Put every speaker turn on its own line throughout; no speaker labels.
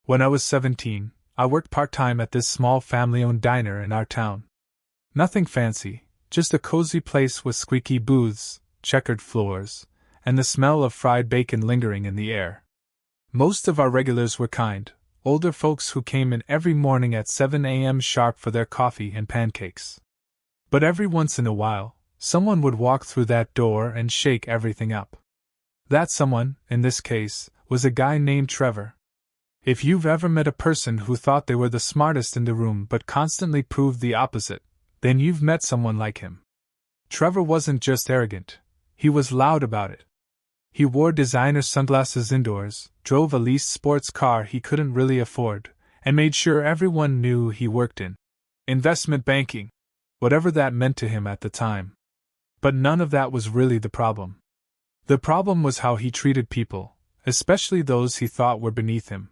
When I was 17, I worked part-time at this small family-owned diner in our town. Nothing fancy, just a cozy place with squeaky booths, checkered floors, and the smell of fried bacon lingering in the air. Most of our regulars were kind, older folks who came in every morning at 7 a.m. sharp for their coffee and pancakes. But every once in a while, someone would walk through that door and shake everything up. That someone, in this case, was a guy named Trevor. If you've ever met a person who thought they were the smartest in the room but constantly proved the opposite, then you've met someone like him. Trevor wasn't just arrogant, he was loud about it. He wore designer sunglasses indoors, drove a leased sports car he couldn't really afford, and made sure everyone knew he worked in investment banking, whatever that meant to him at the time. But none of that was really the problem. The problem was how he treated people, especially those he thought were beneath him.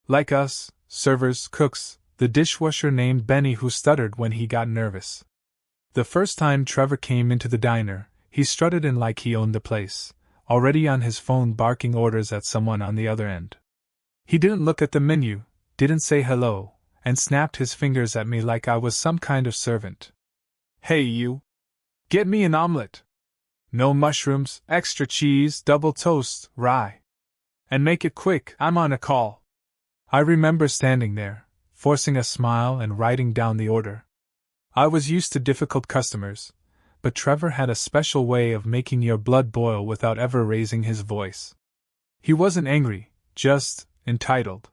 Like us, servers, cooks, the dishwasher named Benny who stuttered when he got nervous. The first time Trevor came into the diner, he strutted in like he owned the place, already on his phone barking orders at someone on the other end. He didn't look at the menu, didn't say hello, and snapped his fingers at me like I was some kind of servant. "Hey you! Get me an omelet! No mushrooms, extra cheese, double toast, rye. And make it quick, I'm on a call." I remember standing there, forcing a smile and writing down the order. I was used to difficult customers, but Trevor had a special way of making your blood boil without ever raising his voice. He wasn't angry, just entitled.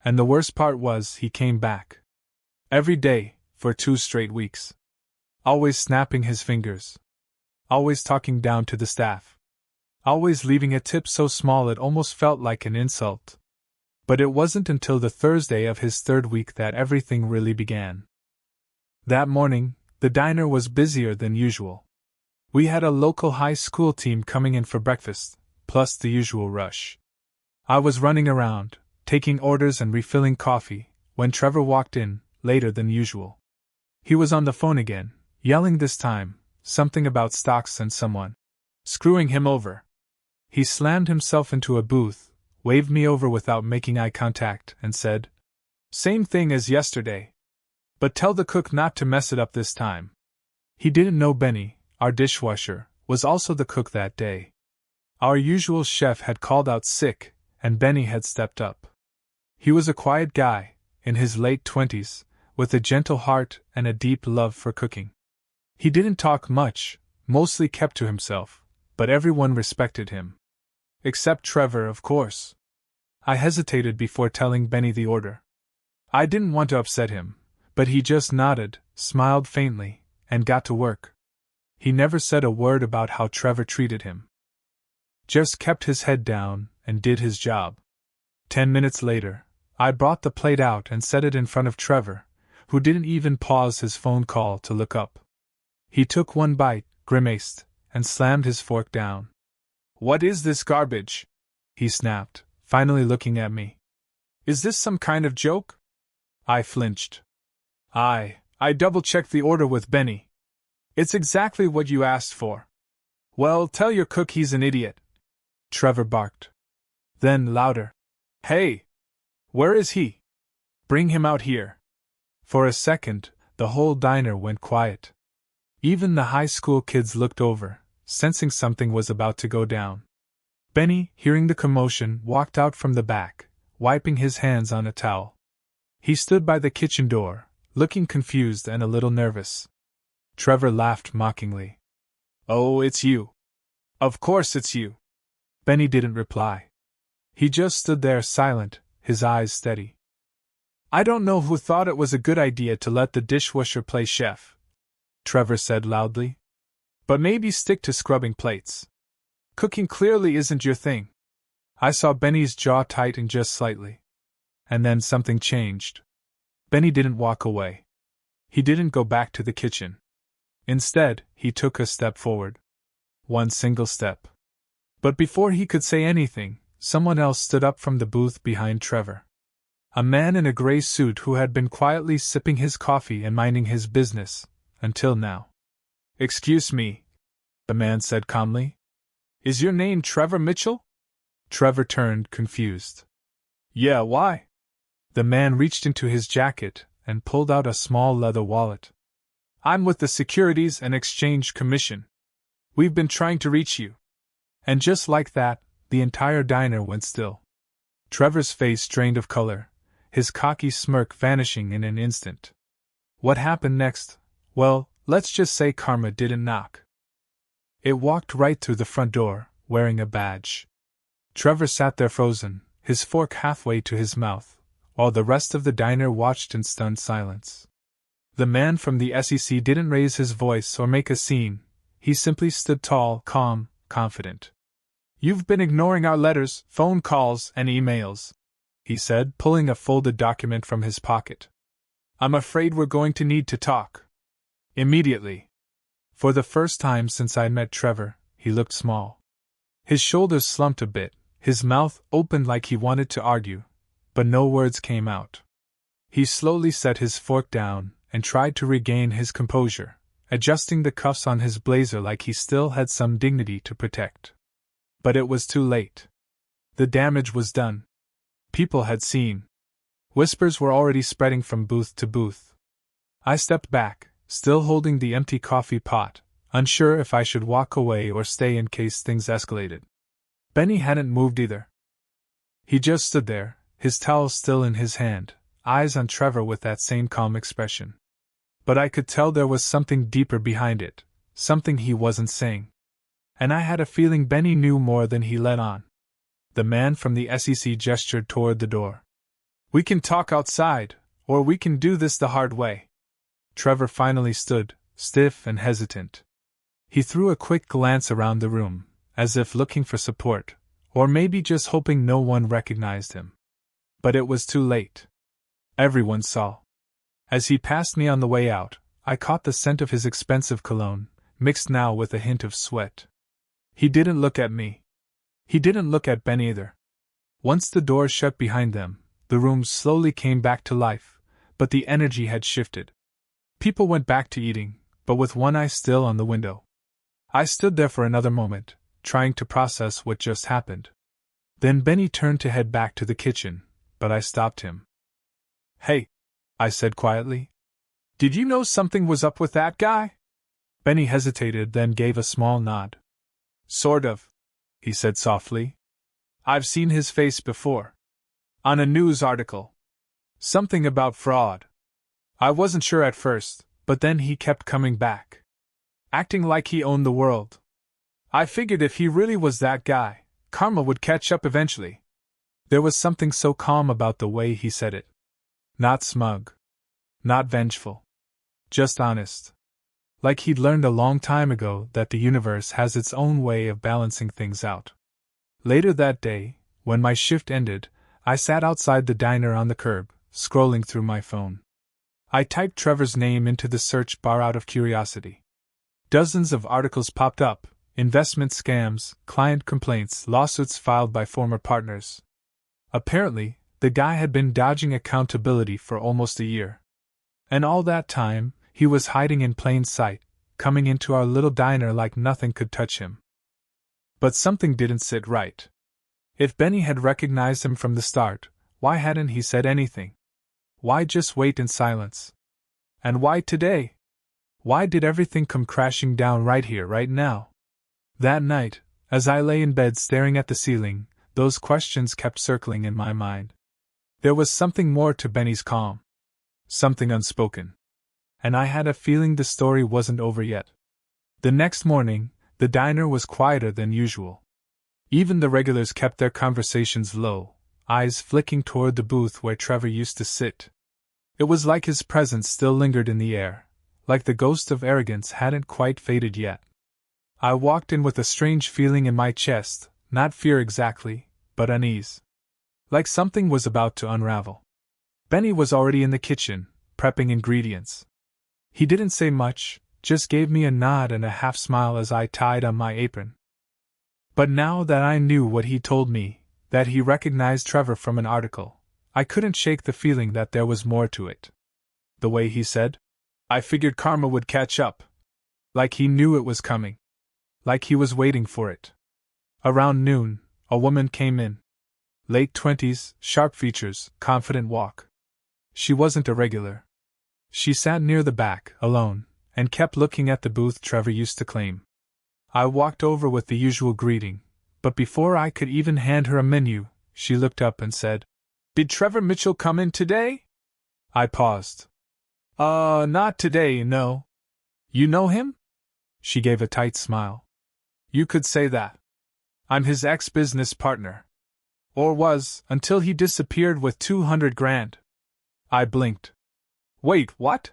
And the worst part was he came back. Every day, for 2 straight weeks. Always snapping his fingers. Always talking down to the staff. Always leaving a tip so small it almost felt like an insult. But it wasn't until the Thursday of his 3rd week that everything really began. That morning, the diner was busier than usual. We had a local high school team coming in for breakfast, plus the usual rush. I was running around, taking orders and refilling coffee, when Trevor walked in, later than usual. He was on the phone again, yelling this time, something about stocks and someone screwing him over. He slammed himself into a booth, waved me over without making eye contact, and said, "Same thing as yesterday. But tell the cook not to mess it up this time." He didn't know Benny, our dishwasher, was also the cook that day. Our usual chef had called out sick, and Benny had stepped up. He was a quiet guy, in his late 20s, with a gentle heart and a deep love for cooking. He didn't talk much, mostly kept to himself, but everyone respected him. Except Trevor, of course. I hesitated before telling Benny the order. I didn't want to upset him, but he just nodded, smiled faintly, and got to work. He never said a word about how Trevor treated him. Just kept his head down and did his job. 10 minutes later, I brought the plate out and set it in front of Trevor, who didn't even pause his phone call to look up. He took one bite, grimaced, and slammed his fork down. "What is this garbage?" he snapped, finally looking at me. "Is this some kind of joke?" I flinched. I double-checked the order with Benny. "It's exactly what you asked for." "Well, tell your cook he's an idiot," Trevor barked. Then louder, "Hey! Where is he? Bring him out here." For a second, the whole diner went quiet. Even the high school kids looked over, sensing something was about to go down. Benny, hearing the commotion, walked out from the back, wiping his hands on a towel. He stood by the kitchen door, looking confused and a little nervous. Trevor laughed mockingly. "Oh, it's you. Of course it's you." Benny didn't reply. He just stood there silent, his eyes steady. "I don't know who thought it was a good idea to let the dishwasher play chef," Trevor said loudly. "But maybe stick to scrubbing plates. Cooking clearly isn't your thing." I saw Benny's jaw tighten just slightly. And then something changed. Benny didn't walk away. He didn't go back to the kitchen. Instead, he took a step forward. One single step. But before he could say anything, someone else stood up from the booth behind Trevor. A man in a gray suit who had been quietly sipping his coffee and minding his business, until now. "Excuse me," the man said calmly. "Is your name Trevor Mitchell?" Trevor turned, confused. Yeah, why? The man reached into his jacket and pulled out a small leather wallet. I'm with the Securities and Exchange Commission. We've been trying to reach you. And just like that, the entire diner went still. Trevor's face drained of color, his cocky smirk vanishing in an instant. What happened next? Well, let's just say karma didn't knock. It walked right through the front door, wearing a badge. Trevor sat there frozen, his fork halfway to his mouth, while the rest of the diner watched in stunned silence. The man from the SEC didn't raise his voice or make a scene, he simply stood tall, calm, confident. You've been ignoring our letters, phone calls, and emails, he said, pulling a folded document from his pocket. I'm afraid we're going to need to talk. Immediately. For the first time since I met Trevor, he looked small. His shoulders slumped a bit, his mouth opened like he wanted to argue, but no words came out. He slowly set his fork down and tried to regain his composure, adjusting the cuffs on his blazer like he still had some dignity to protect. But it was too late. The damage was done. People had seen. Whispers were already spreading from booth to booth. I stepped back, still holding the empty coffee pot, unsure if I should walk away or stay in case things escalated. Benny hadn't moved either. He just stood there, his towel still in his hand, eyes on Trevor with that same calm expression. But I could tell there was something deeper behind it, something he wasn't saying. And I had a feeling Benny knew more than he let on. The man from the SEC gestured toward the door. We can talk outside, or we can do this the hard way. Trevor finally stood, stiff and hesitant. He threw a quick glance around the room, as if looking for support, or maybe just hoping no one recognized him. But it was too late. Everyone saw. As he passed me on the way out, I caught the scent of his expensive cologne, mixed now with a hint of sweat. He didn't look at me. He didn't look at Ben either. Once the door shut behind them, the room slowly came back to life, but the energy had shifted. People went back to eating, but with one eye still on the window. I stood there for another moment, trying to process what just happened. Then Benny turned to head back to the kitchen, but I stopped him. Hey, I said quietly. Did you know something was up with that guy? Benny hesitated, then gave a small nod. Sort of, he said softly. I've seen his face before. On a news article. Something about fraud. I wasn't sure at first, but then he kept coming back. Acting like he owned the world. I figured if he really was that guy, karma would catch up eventually. There was something so calm about the way he said it. Not smug. Not vengeful. Just honest. Like he'd learned a long time ago that the universe has its own way of balancing things out. Later that day, when my shift ended, I sat outside the diner on the curb, scrolling through my phone. I typed Trevor's name into the search bar out of curiosity. Dozens of articles popped up: investment scams, client complaints, lawsuits filed by former partners. Apparently, the guy had been dodging accountability for almost a year. And all that time, he was hiding in plain sight, coming into our little diner like nothing could touch him. But something didn't sit right. If Benny had recognized him from the start, why hadn't he said anything? Why just wait in silence? And why today? Why did everything come crashing down right here, right now? That night, as I lay in bed staring at the ceiling, those questions kept circling in my mind. There was something more to Benny's calm. Something unspoken. And I had a feeling the story wasn't over yet. The next morning, the diner was quieter than usual. Even the regulars kept their conversations low, eyes flicking toward the booth where Trevor used to sit. It was like his presence still lingered in the air, like the ghost of arrogance hadn't quite faded yet. I walked in with a strange feeling in my chest, not fear exactly, but unease. Like something was about to unravel. Benny was already in the kitchen, prepping ingredients. He didn't say much, just gave me a nod and a half-smile as I tied on my apron. But now that I knew what he told me, that he recognized Trevor from an article, I couldn't shake the feeling that there was more to it. The way he said, I figured karma would catch up. Like he knew it was coming. Like he was waiting for it. Around noon, a woman came in. Late 20s, sharp features, confident walk. She wasn't a regular. She sat near the back, alone, and kept looking at the booth Trevor used to claim. I walked over with the usual greeting, but before I could even hand her a menu, she looked up and said, "Did Trevor Mitchell come in today?" I paused. Not today, no." "You know him?" She gave a tight smile. "You could say that. I'm his ex-business partner. Or was, until he disappeared with 200 grand. I blinked. "Wait, what?"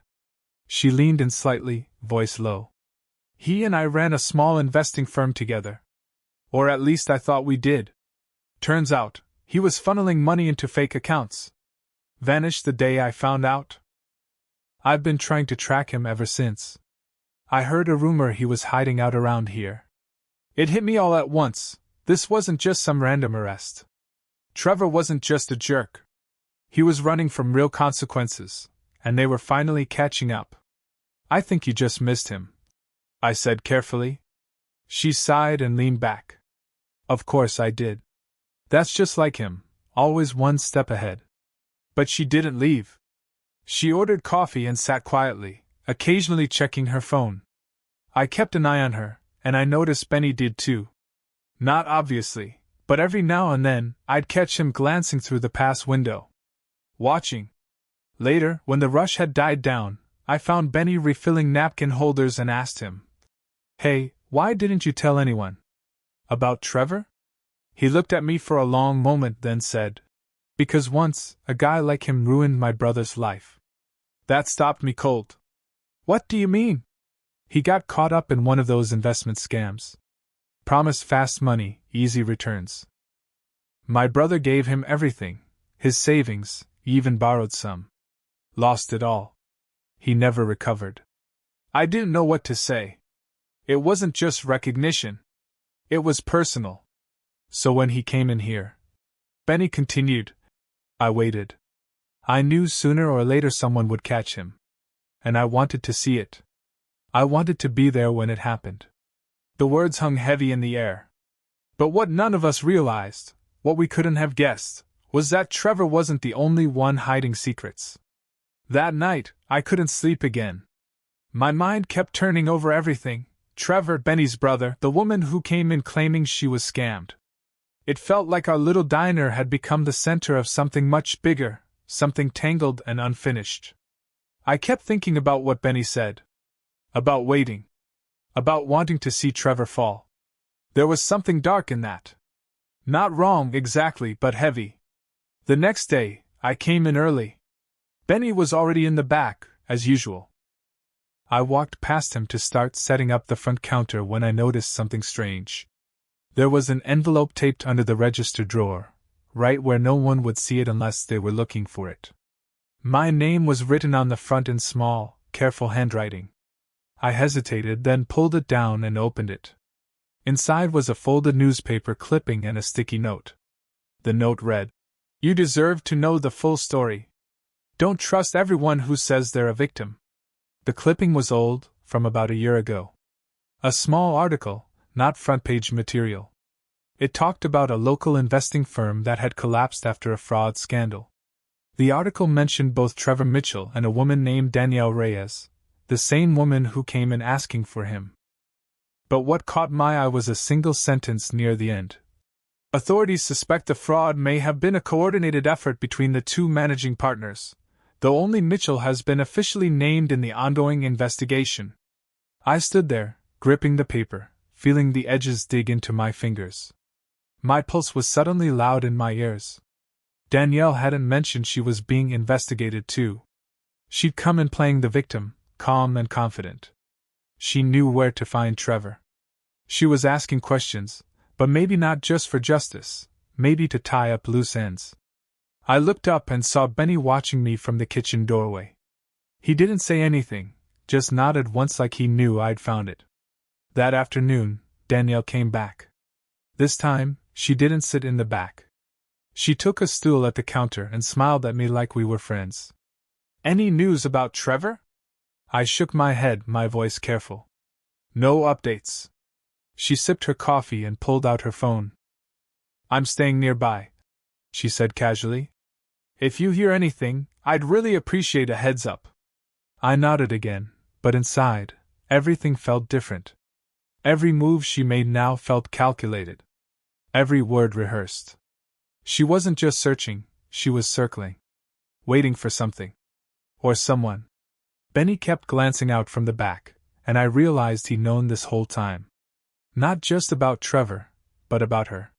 She leaned in slightly, voice low. "He and I ran a small investing firm together. Or at least I thought we did. Turns out, he was funneling money into fake accounts. Vanished the day I found out. I've been trying to track him ever since. I heard a rumor he was hiding out around here. It hit me all at once. This wasn't just some random arrest. Trevor wasn't just a jerk. He was running from real consequences, and they were finally catching up. I think you just missed him," I said carefully. She sighed and leaned back. "Of course I did. That's just like him, always one step ahead." But she didn't leave. She ordered coffee and sat quietly, occasionally checking her phone. I kept an eye on her, and I noticed Benny did too. Not obviously, but every now and then I'd catch him glancing through the pass window. Watching. Later, when the rush had died down, I found Benny refilling napkin holders and asked him, "Hey, why didn't you tell anyone? About Trevor?" He looked at me for a long moment, then said, "Because once, a guy like him ruined my brother's life." That stopped me cold. "What do you mean?" "He got caught up in one of those investment scams. Promised fast money, easy returns. My brother gave him everything, his savings, even borrowed some. Lost it all. He never recovered." I didn't know what to say. It wasn't just recognition. It was personal. "So when he came in here," Benny continued, "I waited. I knew sooner or later someone would catch him. And I wanted to see it. I wanted to be there when it happened." The words hung heavy in the air. But what none of us realized, what we couldn't have guessed, was that Trevor wasn't the only one hiding secrets. That night, I couldn't sleep again. My mind kept turning over everything: Trevor, Benny's brother, the woman who came in claiming she was scammed. It felt like our little diner had become the center of something much bigger, something tangled and unfinished. I kept thinking about what Benny said. About waiting. About wanting to see Trevor fall. There was something dark in that. Not wrong exactly, but heavy. The next day, I came in early. Benny was already in the back, as usual. I walked past him to start setting up the front counter when I noticed something strange. There was an envelope taped under the register drawer, right where no one would see it unless they were looking for it. My name was written on the front in small, careful handwriting. I hesitated, then pulled it down and opened it. Inside was a folded newspaper clipping and a sticky note. The note read, "You deserve to know the full story. Don't trust everyone who says they're a victim." The clipping was old, from about a year ago. A small article, not front-page material. It talked about a local investing firm that had collapsed after a fraud scandal. The article mentioned both Trevor Mitchell and a woman named Danielle Reyes, the same woman who came in asking for him. But what caught my eye was a single sentence near the end. "Authorities suspect the fraud may have been a coordinated effort between the two managing partners, though only Mitchell has been officially named in the ongoing investigation." I stood there, gripping the paper, feeling the edges dig into my fingers. My pulse was suddenly loud in my ears. Danielle hadn't mentioned she was being investigated too. She'd come in playing the victim, calm and confident. She knew where to find Trevor. She was asking questions, but maybe not just for justice, maybe to tie up loose ends. I looked up and saw Benny watching me from the kitchen doorway. He didn't say anything, just nodded once like he knew I'd found it. That afternoon, Danielle came back. This time, she didn't sit in the back. She took a stool at the counter and smiled at me like we were friends. "Any news about Trevor?" I shook my head, my voice careful. "No updates." She sipped her coffee and pulled out her phone. "I'm staying nearby. she said casually. If you hear anything, I'd really appreciate a heads up. I nodded again, but inside, everything felt different. Every move she made now felt calculated. Every word rehearsed. She wasn't just searching, she was circling. Waiting for something. Or someone. Benny kept glancing out from the back, and I realized he'd known this whole time. Not just about Trevor, but about her.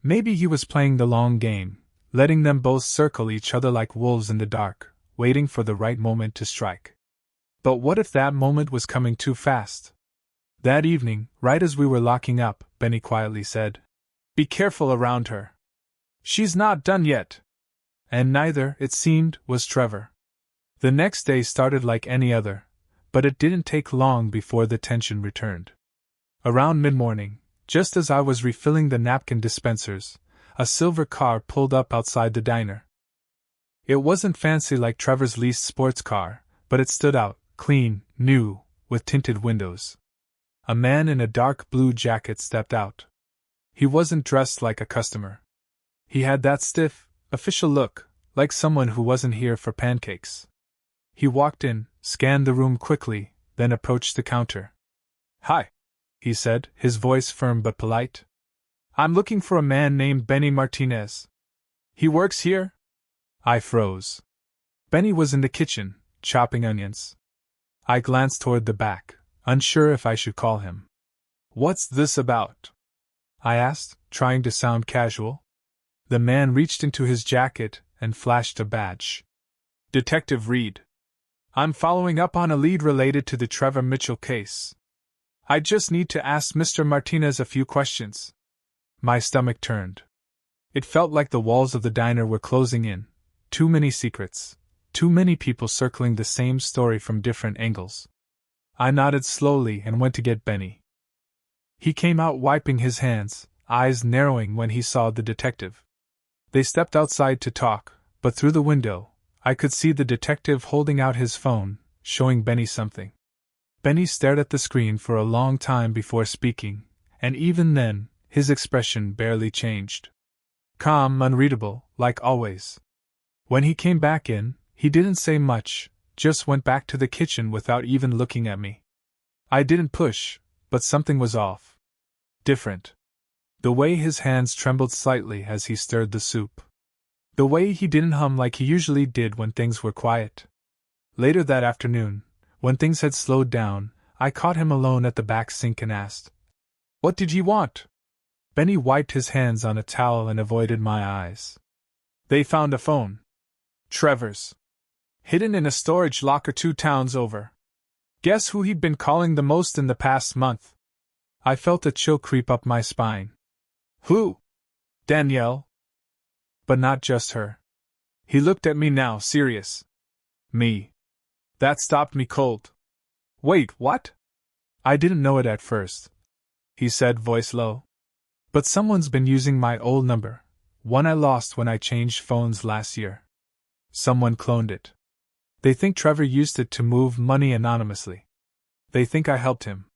Maybe he was playing the long game, letting them both circle each other like wolves in the dark, waiting for the right moment to strike. But what if that moment was coming too fast? That evening, right as we were locking up, Benny quietly said, "Be careful around her. She's not done yet." And neither, it seemed, was Trevor. The next day started like any other, but it didn't take long before the tension returned. Around mid-morning, just as I was refilling the napkin dispensers, a silver car pulled up outside the diner. It wasn't fancy like Trevor's leased sports car, but it stood out, clean, new, with tinted windows. A man in a dark blue jacket stepped out. He wasn't dressed like a customer. He had that stiff, official look, like someone who wasn't here for pancakes. He walked in, scanned the room quickly, then approached the counter. "Hi," he said, his voice firm but polite. "I'm looking for a man named Benny Martinez. He works here?" I froze. Benny was in the kitchen, chopping onions. I glanced toward the back, unsure if I should call him. "What's this about?" I asked, trying to sound casual. The man reached into his jacket and flashed a badge. "Detective Reed. I'm following up on a lead related to the Trevor Mitchell case. I just need to ask Mr. Martinez a few questions." My stomach turned. It felt like the walls of the diner were closing in. Too many secrets. Too many people circling the same story from different angles. I nodded slowly and went to get Benny. He came out wiping his hands, eyes narrowing when he saw the detective. They stepped outside to talk, but through the window, I could see the detective holding out his phone, showing Benny something. Benny stared at the screen for a long time before speaking, and even then, his expression barely changed. Calm, unreadable, like always. When he came back in, he didn't say much, just went back to the kitchen without even looking at me. I didn't push, but something was off. Different. The way his hands trembled slightly as he stirred the soup. The way he didn't hum like he usually did when things were quiet. Later that afternoon, when things had slowed down, I caught him alone at the back sink and asked, "What did he want?" Benny wiped his hands on a towel and avoided my eyes. "They found a phone. Trevor's. Hidden in a storage locker 2 towns over. Guess who he'd been calling the most in the past month?" I felt a chill creep up my spine. "Who?" "Danielle." But not just her. He looked at me now, serious. Me. That stopped me cold. "Wait, what?" "I didn't know it at first," he said, voice low. "But someone's been using my old number, one I lost when I changed phones last year. Someone cloned it. They think Trevor used it to move money anonymously. They think I helped him."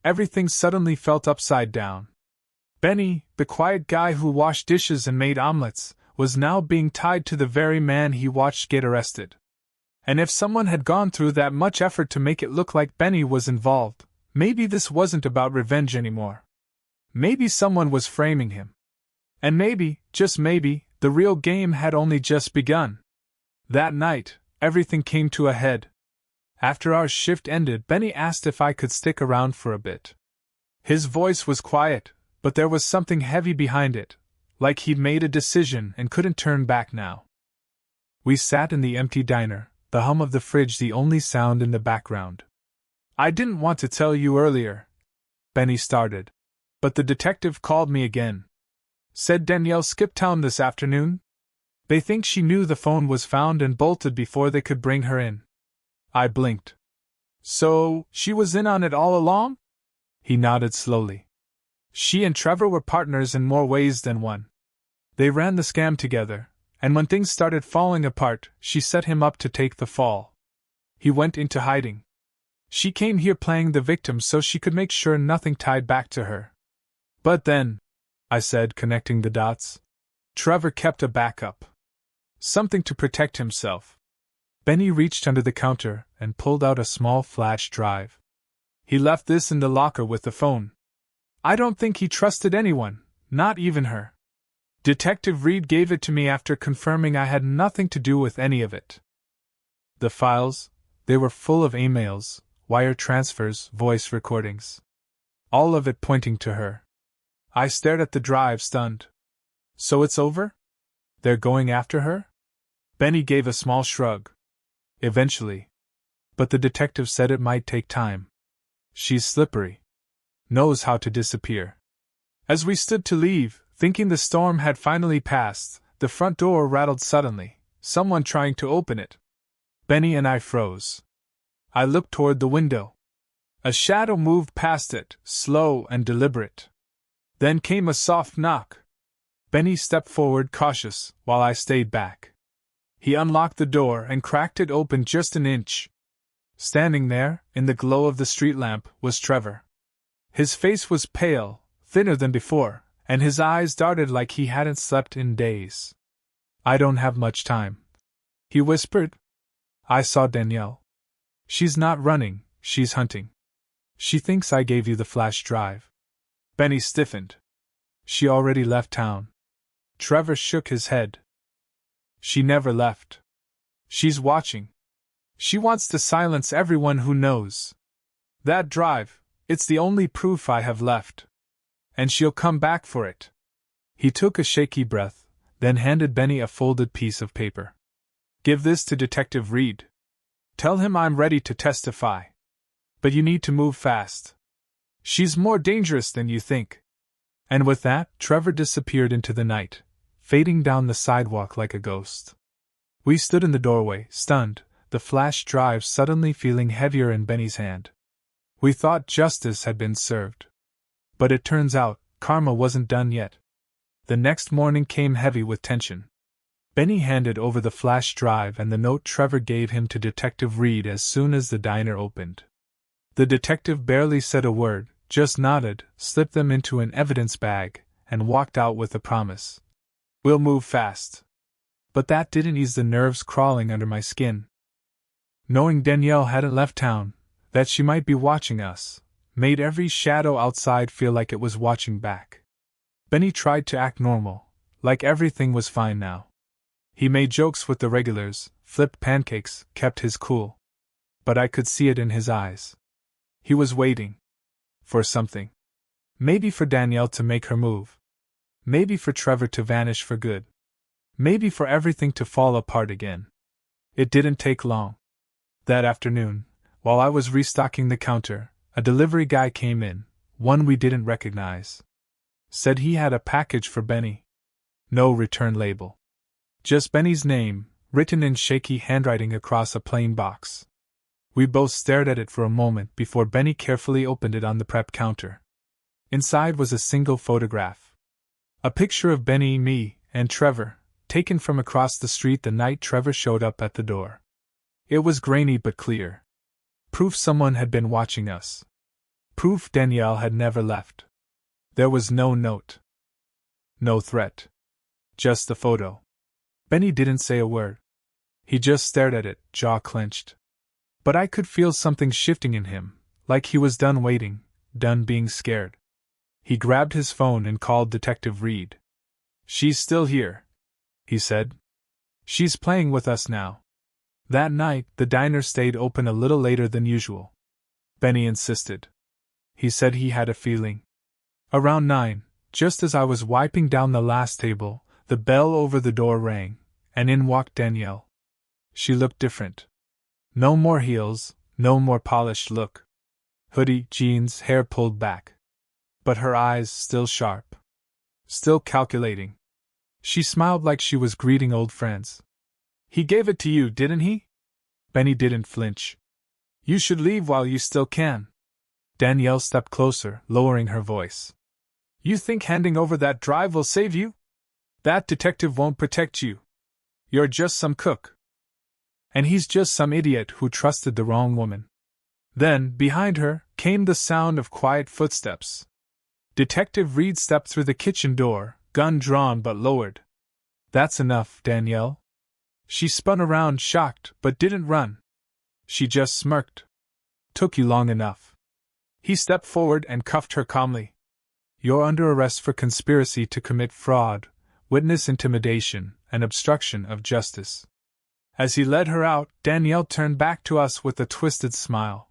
Everything suddenly felt upside down. Benny, the quiet guy who washed dishes and made omelets, was now being tied to the very man he watched get arrested. And if someone had gone through that much effort to make it look like Benny was involved, maybe this wasn't about revenge anymore. Maybe someone was framing him. And maybe, just maybe, the real game had only just begun. That night, everything came to a head. After our shift ended, Benny asked if I could stick around for a bit. His voice was quiet, but there was something heavy behind it, like he'd made a decision and couldn't turn back now. We sat in the empty diner, the hum of the fridge the only sound in the background. "I didn't want to tell you earlier," Benny started, "but the detective called me again. Said Danielle skipped town this afternoon. They think she knew the phone was found and bolted before they could bring her in." I blinked. "So, she was in on it all along?" He nodded slowly. "She and Trevor were partners in more ways than one. They ran the scam together, and when things started falling apart, she set him up to take the fall. He went into hiding. She came here playing the victim so she could make sure nothing tied back to her. But then," I said, connecting the dots, Trevor kept a backup. Something to protect himself. Benny reached under the counter and pulled out a small flash drive. He left this in the locker with the phone. I don't think he trusted anyone, not even her. Detective Reed gave it to me after confirming I had nothing to do with any of it. The files, they were full of emails, wire transfers, voice recordings. All of it pointing to her. I stared at the drive, stunned. So it's over? They're going after her? Benny gave a small shrug. Eventually. But the detective said it might take time. She's slippery. Knows how to disappear. As we stood to leave, thinking the storm had finally passed, the front door rattled suddenly, someone trying to open it. Benny and I froze. I looked toward the window. A shadow moved past it, slow and deliberate. Then came a soft knock. Benny stepped forward cautious, while I stayed back. He unlocked the door and cracked it open just an inch. Standing there, in the glow of the street lamp, was Trevor. His face was pale, thinner than before, and his eyes darted like he hadn't slept in days. I don't have much time, he whispered. I saw Danielle. She's not running, she's hunting. She thinks I gave you the flash drive. Benny stiffened. She already left town. Trevor shook his head. She never left. She's watching. She wants to silence everyone who knows. That drive, it's the only proof I have left. And she'll come back for it. He took a shaky breath, then handed Benny a folded piece of paper. Give this to Detective Reed. Tell him I'm ready to testify. But you need to move fast. She's more dangerous than you think. And with that, Trevor disappeared into the night, fading down the sidewalk like a ghost. We stood in the doorway, stunned, the flash drive suddenly feeling heavier in Benny's hand. We thought justice had been served. But it turns out, karma wasn't done yet. The next morning came heavy with tension. Benny handed over the flash drive and the note Trevor gave him to Detective Reed as soon as the diner opened. The detective barely said a word, just nodded, slipped them into an evidence bag, and walked out with a promise. We'll move fast. But that didn't ease the nerves crawling under my skin. Knowing Danielle hadn't left town, that she might be watching us, made every shadow outside feel like it was watching back. Benny tried to act normal, like everything was fine now. He made jokes with the regulars, flipped pancakes, kept his cool. But I could see it in his eyes. He was waiting. For something. Maybe for Danielle to make her move. Maybe for Trevor to vanish for good. Maybe for everything to fall apart again. It didn't take long. That afternoon, while I was restocking the counter, a delivery guy came in, one we didn't recognize. Said he had a package for Benny. No return label. Just Benny's name, written in shaky handwriting across a plain box. We both stared at it for a moment before Benny carefully opened it on the prep counter. Inside was a single photograph. A picture of Benny, me, and Trevor, taken from across the street the night Trevor showed up at the door. It was grainy but clear. Proof someone had been watching us. Proof Danielle had never left. There was no note. No threat. Just the photo. Benny didn't say a word. He just stared at it, jaw clenched. But I could feel something shifting in him, like he was done waiting, done being scared. He grabbed his phone and called Detective Reed. She's still here, he said. She's playing with us now. That night, the diner stayed open a little later than usual. Benny insisted. He said he had a feeling. Around 9, just as I was wiping down the last table, the bell over the door rang, and in walked Danielle. She looked different. No more heels, no more polished look. Hoodie, jeans, hair pulled back. But her eyes still sharp. Still calculating. She smiled like she was greeting old friends. He gave it to you, didn't he? Benny didn't flinch. You should leave while you still can. Danielle stepped closer, lowering her voice. You think handing over that drive will save you? That detective won't protect you. You're just some cook. And he's just some idiot who trusted the wrong woman. Then, behind her, came the sound of quiet footsteps. Detective Reed stepped through the kitchen door, gun drawn but lowered. That's enough, Danielle. She spun around, shocked, but didn't run. She just smirked. Took you long enough. He stepped forward and cuffed her calmly. You're under arrest for conspiracy to commit fraud, witness intimidation, and obstruction of justice. As he led her out, Danielle turned back to us with a twisted smile.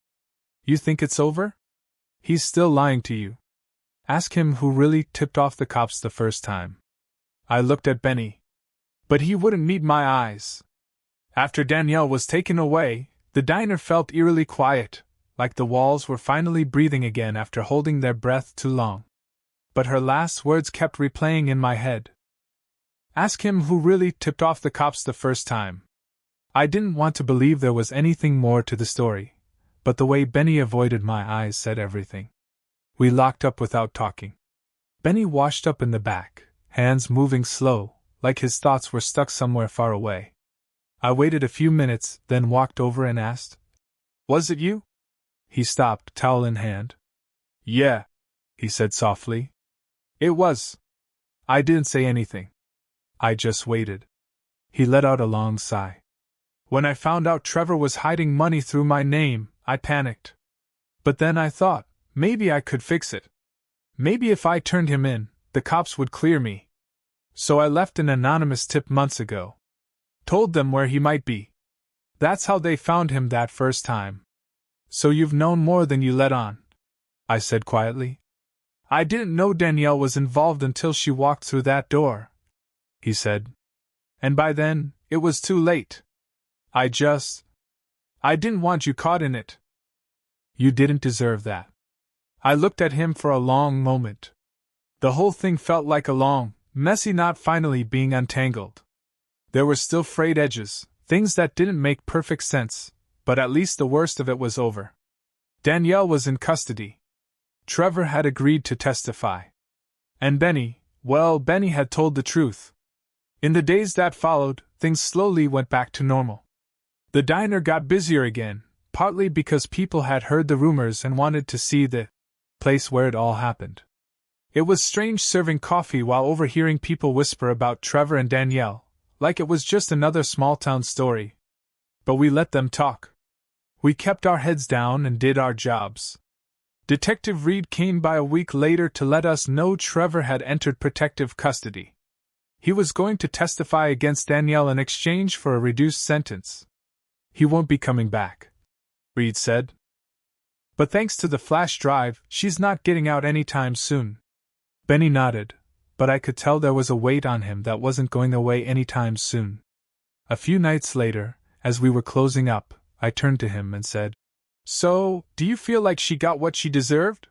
You think it's over? He's still lying to you. Ask him who really tipped off the cops the first time. I looked at Benny. But he wouldn't meet my eyes. After Danielle was taken away, the diner felt eerily quiet, like the walls were finally breathing again after holding their breath too long. But her last words kept replaying in my head. Ask him who really tipped off the cops the first time. I didn't want to believe there was anything more to the story, but the way Benny avoided my eyes said everything. We locked up without talking. Benny washed up in the back, hands moving slow, like his thoughts were stuck somewhere far away. I waited a few minutes, then walked over and asked, Was it you? He stopped, towel in hand. Yeah, he said softly. It was. I didn't say anything. I just waited. He let out a long sigh. When I found out Trevor was hiding money through my name, I panicked. But then I thought, maybe I could fix it. Maybe if I turned him in, the cops would clear me. So I left an anonymous tip months ago. Told them where he might be. That's how they found him that first time. So you've known more than you let on, I said quietly. I didn't know Danielle was involved until she walked through that door, he said. And by then, it was too late. I didn't want you caught in it. You didn't deserve that. I looked at him for a long moment. The whole thing felt like a long, messy knot finally being untangled. There were still frayed edges, things that didn't make perfect sense, but at least the worst of it was over. Danielle was in custody. Trevor had agreed to testify. And Benny had told the truth. In the days that followed, things slowly went back to normal. The diner got busier again, partly because people had heard the rumors and wanted to see the place where it all happened. It was strange serving coffee while overhearing people whisper about Trevor and Danielle, like it was just another small-town story. But we let them talk. We kept our heads down and did our jobs. Detective Reed came by a week later to let us know Trevor had entered protective custody. He was going to testify against Danielle in exchange for a reduced sentence. He won't be coming back, Reed said. But thanks to the flash drive, she's not getting out anytime soon. Benny nodded, but I could tell there was a weight on him that wasn't going away anytime soon. A few nights later, as we were closing up, I turned to him and said, So, do you feel like she got what she deserved?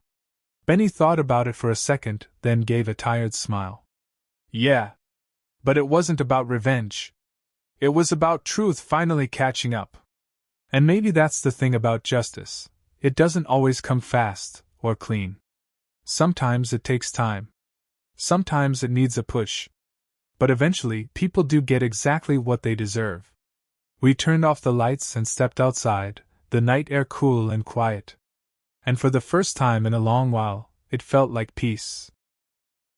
Benny thought about it for a second, then gave a tired smile. Yeah. But it wasn't about revenge. It was about truth finally catching up. And maybe that's the thing about justice. It doesn't always come fast or clean. Sometimes it takes time. Sometimes it needs a push. But eventually, people do get exactly what they deserve. We turned off the lights and stepped outside, the night air cool and quiet. And for the first time in a long while, it felt like peace.